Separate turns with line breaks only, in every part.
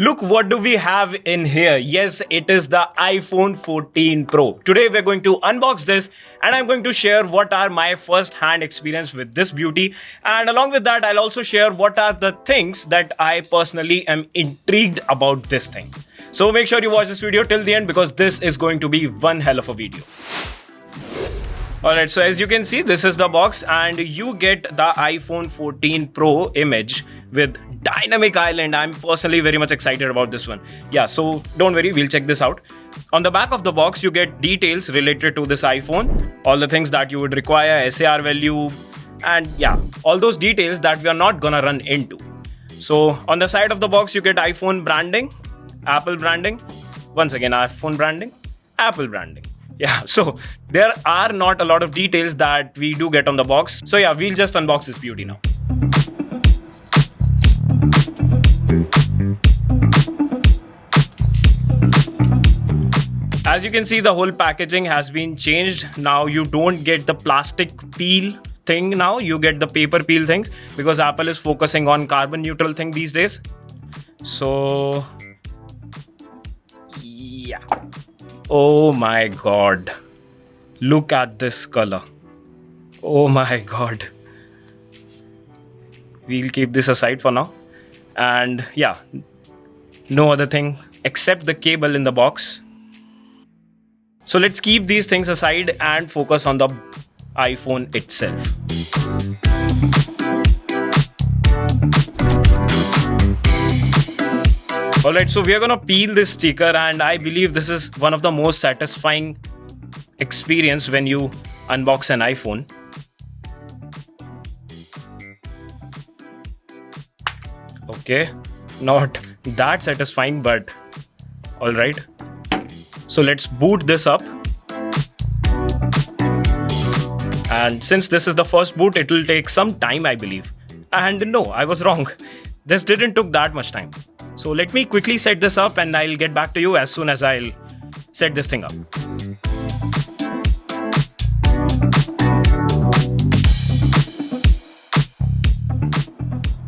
Look, what do we have in here? Yes, it is the iPhone 14 Pro. Today we're going to unbox this and I'm going to share what are my first hand experience with this beauty, and along with that I'll also share what are the things that I personally am intrigued about this thing. So make sure you watch this video till the end because this is going to be one hell of a video. Alright, so as you can see, this is the box and you get the iPhone 14 Pro image with dynamic island. I'm personally very much excited about this one. Yeah, so don't worry, we'll check this out. On the back of the box, you get details related to this iPhone, all the things that you would require, SAR value, and yeah, all those details that we are not gonna run into. So on the side of the box, you get iPhone branding, Apple branding, once again iPhone branding, Apple branding. Yeah, so there are not a lot of details that we do get on the box. So yeah, we'll just unbox this beauty now. As you can see, the whole packaging has been changed. Now you don't get the plastic peel thing now, you get the paper peel thing because Apple is focusing on carbon neutral thing these days. So yeah. Oh my god. Look at this color. Oh my god. We'll keep this aside for now. And yeah, no other thing except the cable in the box. So let's keep these things aside and focus on the iPhone itself. Alright, so we are gonna peel this sticker and I believe this is one of the most satisfying experience when you unbox an iPhone. Okay, not that satisfying, but alright. So let's boot this up. And since this is the first boot, it will take some time, I believe. And no, I was wrong. This didn't took that much time. So let me quickly set this up and I'll get back to you as soon as I'll set this thing up.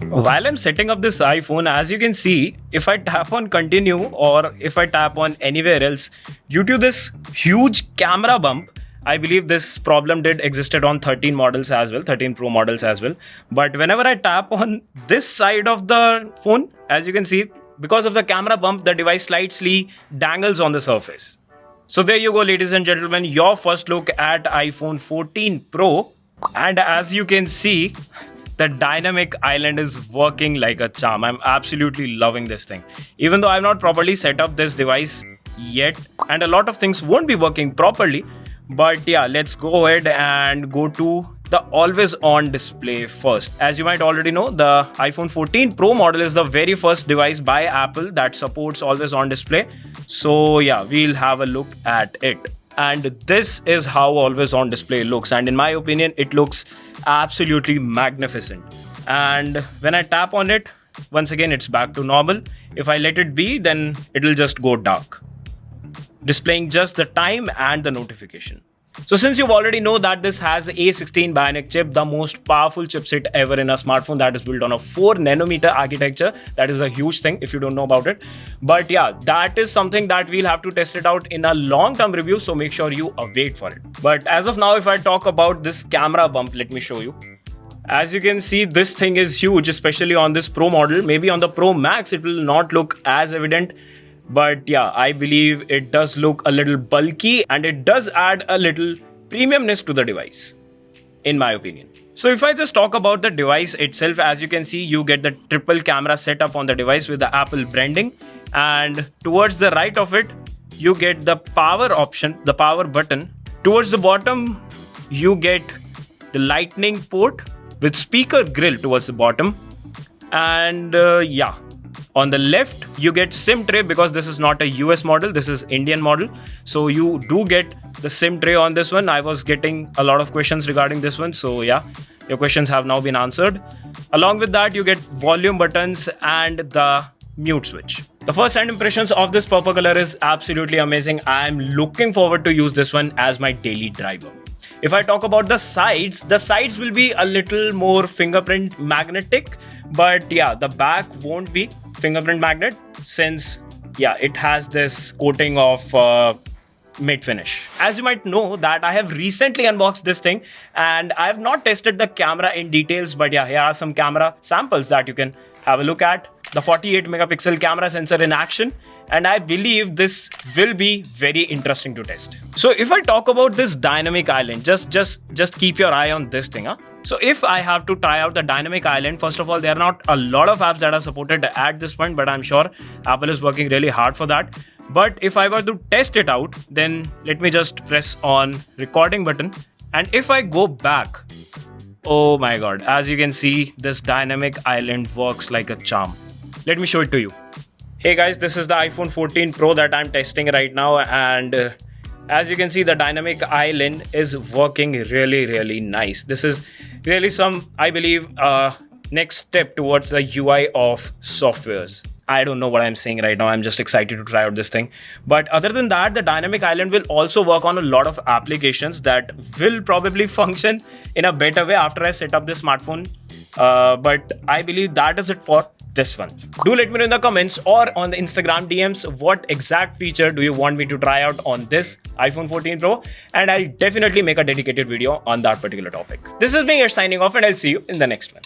While I'm setting up this iPhone, as you can see, if I tap on continue or if I tap on anywhere else, due to this huge camera bump, I believe this problem did existed on 13 models as well, 13 Pro models as well. But whenever I tap on this side of the phone, as you can see, because of the camera bump, the device slightly dangles on the surface. So there you go, ladies and gentlemen, your first look at iPhone 14 Pro. And as you can see, the dynamic island is working like a charm. I'm absolutely loving this thing. Even though I've not properly set up this device yet, and a lot of things won't be working properly. But yeah, let's go ahead and go to the always on display first. As you might already know, the iPhone 14 Pro model is the very first device by Apple that supports always on display. So yeah, we'll have a look at it. And this is how always on display looks. And in my opinion, it looks absolutely magnificent. And when I tap on it, once again, it's back to normal. If I let it be, then it'll just go dark, displaying just the time and the notification. So since you already know that this has A16 Bionic chip, the most powerful chipset ever in a smartphone that is built on a 4nm architecture. That is a huge thing if you don't know about it. But yeah, that is something that we'll have to test it out in a long-term review, so make sure you await for it. But as of now, if I talk about this camera bump, let me show you. As you can see, this thing is huge, especially on this Pro model. Maybe on the Pro Max, it will not look as evident. But yeah, I believe it does look a little bulky and it does add a little premiumness to the device, in my opinion. So if I just talk about the device itself, as you can see, you get the triple camera setup on the device with the Apple branding. And towards the right of it, you get the power option, the power button. Towards the bottom, you get the lightning port with speaker grill towards the bottom. And yeah. On the left, you get SIM tray because this is not a US model, this is Indian model. So you do get the SIM tray on this one. I was getting a lot of questions regarding this one. So yeah, your questions have now been answered. Along with that, you get volume buttons and the mute switch. The first hand impressions of this purple color is absolutely amazing. I'm looking forward to use this one as my daily driver. If I talk about the sides will be a little more fingerprint magnetic, but yeah, the back won't be. fingerprint magnet, since yeah, it has this coating of mid finish. As you might know that I have recently unboxed this thing and I have not tested the camera in details, but yeah, here are some camera samples that you can have a look at. The 48 megapixel camera sensor in action, and I believe this will be very interesting to test. So if I talk about this dynamic island, just keep your eye on this thing. So if I have to try out the dynamic island, first of all, there are not a lot of apps that are supported at this point, but I'm sure Apple is working really hard for that. But if I were to test it out, then let me just press on recording button. And if I go back, oh my god, as you can see, this dynamic island works like a charm. Let me show it to you. Hey guys, this is the iPhone 14 Pro that I'm testing right now, and as you can see, the dynamic island is working really nice. This is really some, I believe, next step towards the UI of softwares. I don't know what I'm saying right now. I'm just excited to try out this thing. But other than that, the dynamic island will also work on a lot of applications that will probably function in a better way after I set up this smartphone. But I believe that is it for this one. Do let me know in the comments or on the Instagram DMs what exact feature do you want me to try out on this iPhone 14 Pro, and I'll definitely make a dedicated video on that particular topic. This is me here signing off, and I'll see you in the next one.